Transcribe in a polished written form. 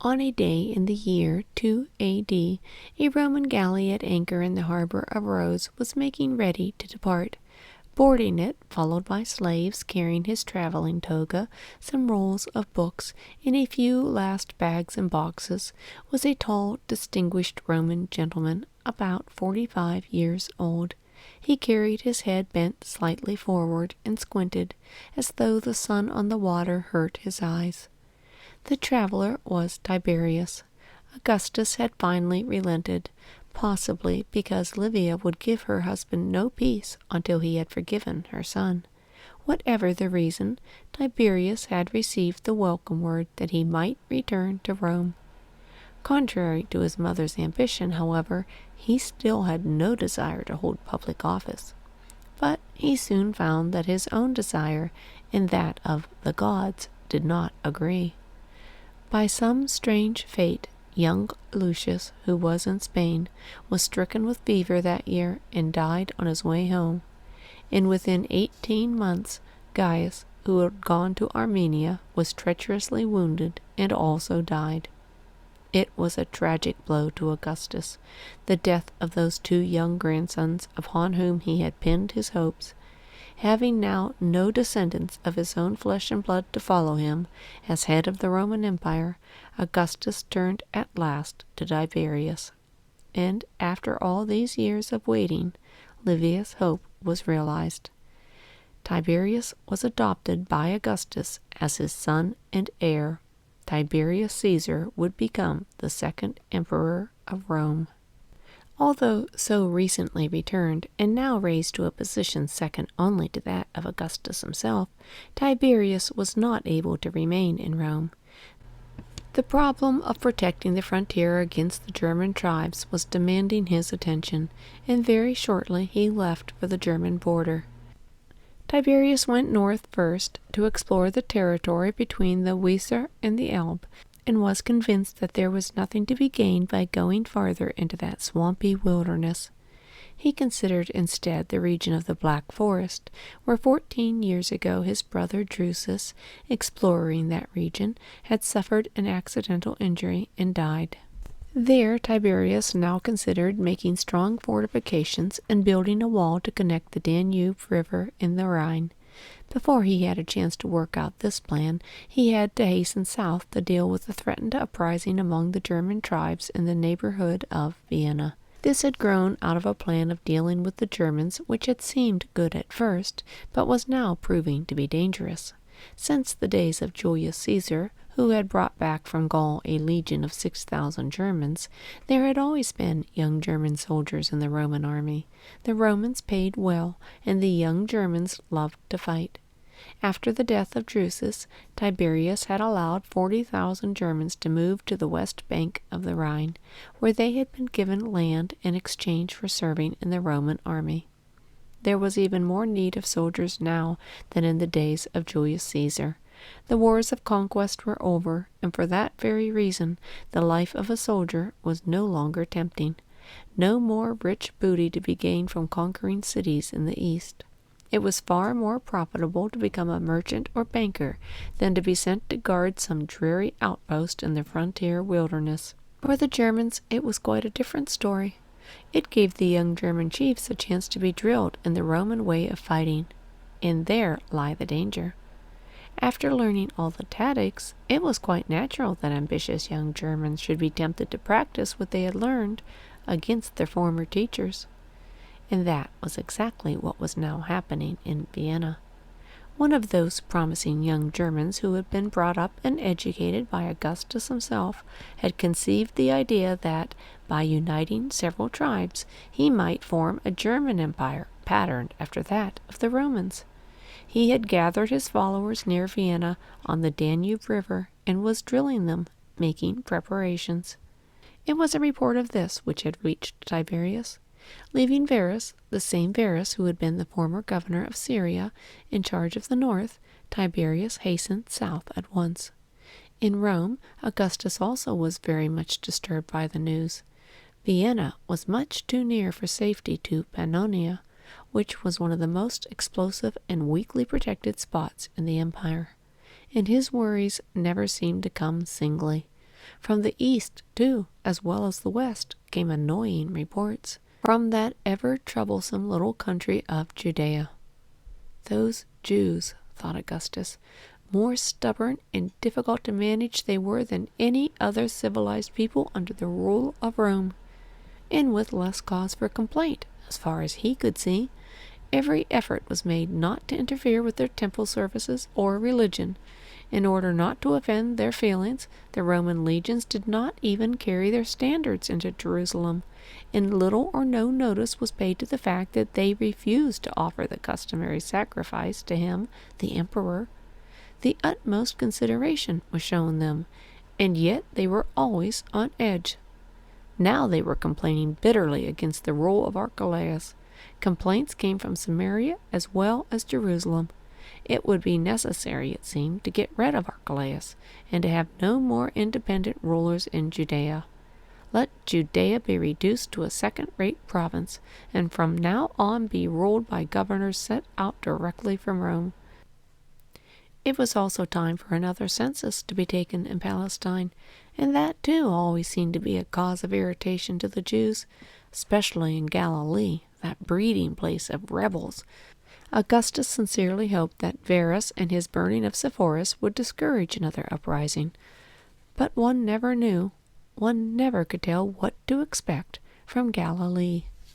On a day in the year 2 A.D., a Roman galley at anchor in the harbor of Rhodes was making ready to depart. Boarding it, followed by slaves carrying his traveling toga, some rolls of books, and a few last bags and boxes, was a tall, distinguished Roman gentleman, about 45 years old. He carried his head bent slightly forward and squinted, as though the sun on the water hurt his eyes. The traveler was Tiberius. Augustus had finally relented, possibly because Livia would give her husband no peace until he had forgiven her son. Whatever the reason, Tiberius had received the welcome word that he might return to Rome. Contrary to his mother's ambition, however, he still had no desire to hold public office. But he soon found that his own desire and that of the gods did not agree. By some strange fate, young Lucius, who was in Spain, was stricken with fever that year and died on his way home. And within 18 months, Gaius, who had gone to Armenia, was treacherously wounded and also died. It was a tragic blow to Augustus, the death of those 2 young grandsons upon whom he had pinned his hopes. Having now no descendants of his own flesh and blood to follow him as head of the Roman Empire, Augustus turned at last to Tiberius. And after all these years of waiting, Livia's hope was realized. Tiberius was adopted by Augustus as his son and heir. Tiberius Caesar would become the second emperor of Rome. Although so recently returned, and now raised to a position second only to that of Augustus himself, Tiberius was not able to remain in Rome. The problem of protecting the frontier against the German tribes was demanding his attention, and very shortly he left for the German border. Tiberius went north first to explore the territory between the Weser and the Elbe, and was convinced that there was nothing to be gained by going farther into that swampy wilderness. He considered instead the region of the Black Forest, where 14 years ago his brother Drusus, exploring that region, had suffered an accidental injury and died. There Tiberius now considered making strong fortifications and building a wall to connect the Danube River and the Rhine. Before he had a chance to work out this plan, he had to hasten south to deal with the threatened uprising among the German tribes in the neighborhood of Vienna. This had grown out of a plan of dealing with the Germans which had seemed good at first, but was now proving to be dangerous. Since the days of Julius Caesar, who had brought back from Gaul a legion of 6,000 Germans, there had always been young German soldiers in the Roman army. The Romans paid well, and the young Germans loved to fight. After the death of Drusus, Tiberius had allowed 40,000 Germans to move to the west bank of the Rhine, where they had been given land in exchange for serving in the Roman army. There was even more need of soldiers now than in the days of Julius Caesar. The wars of conquest were over, and for that very reason the life of a soldier was no longer tempting. No more rich booty to be gained from conquering cities in the east. It was far more profitable to become a merchant or banker than to be sent to guard some dreary outpost in the frontier wilderness. For the Germans it was quite a different story. It gave the young German chiefs a chance to be drilled in the Roman way of fighting, and there lay the danger. After learning all the tactics, it was quite natural that ambitious young Germans should be tempted to practice what they had learned against their former teachers. And that was exactly what was now happening in Vienna. One of those promising young Germans who had been brought up and educated by Augustus himself had conceived the idea that, by uniting several tribes, he might form a German empire patterned after that of the Romans. He had gathered his followers near Vienna on the Danube River and was drilling them, making preparations. It was a report of this which had reached Tiberius. Leaving Varus, the same Varus who had been the former governor of Syria, in charge of the north, Tiberius hastened south at once. In Rome, Augustus also was very much disturbed by the news. Vienna was much too near for safety to Pannonia, which was one of the most explosive and weakly protected spots in the empire. And his worries never seemed to come singly. From the east, too, as well as the west, came annoying reports from that ever troublesome little country of Judea. Those Jews, thought Augustus, more stubborn and difficult to manage they were than any other civilized people under the rule of Rome, and with less cause for complaint, as far as he could see. Every effort was made not to interfere with their temple services or religion. In order not to offend their feelings, the Roman legions did not even carry their standards into Jerusalem, and little or no notice was paid to the fact that they refused to offer the customary sacrifice to him, the emperor. The utmost consideration was shown them, and yet they were always on edge. Now they were complaining bitterly against the rule of Archelaus. Complaints came from Samaria as well as Jerusalem. It would be necessary, it seemed, to get rid of Archelaus, and to have no more independent rulers in Judea. Let Judea be reduced to a second-rate province, and from now on be ruled by governors sent out directly from Rome. It was also time for another census to be taken in Palestine, and that too always seemed to be a cause of irritation to the Jews, especially in Galilee, that breeding place of rebels. Augustus sincerely hoped that Varus and his burning of Sepphoris would discourage another uprising, but one never knew, one never could tell what to expect from Galilee.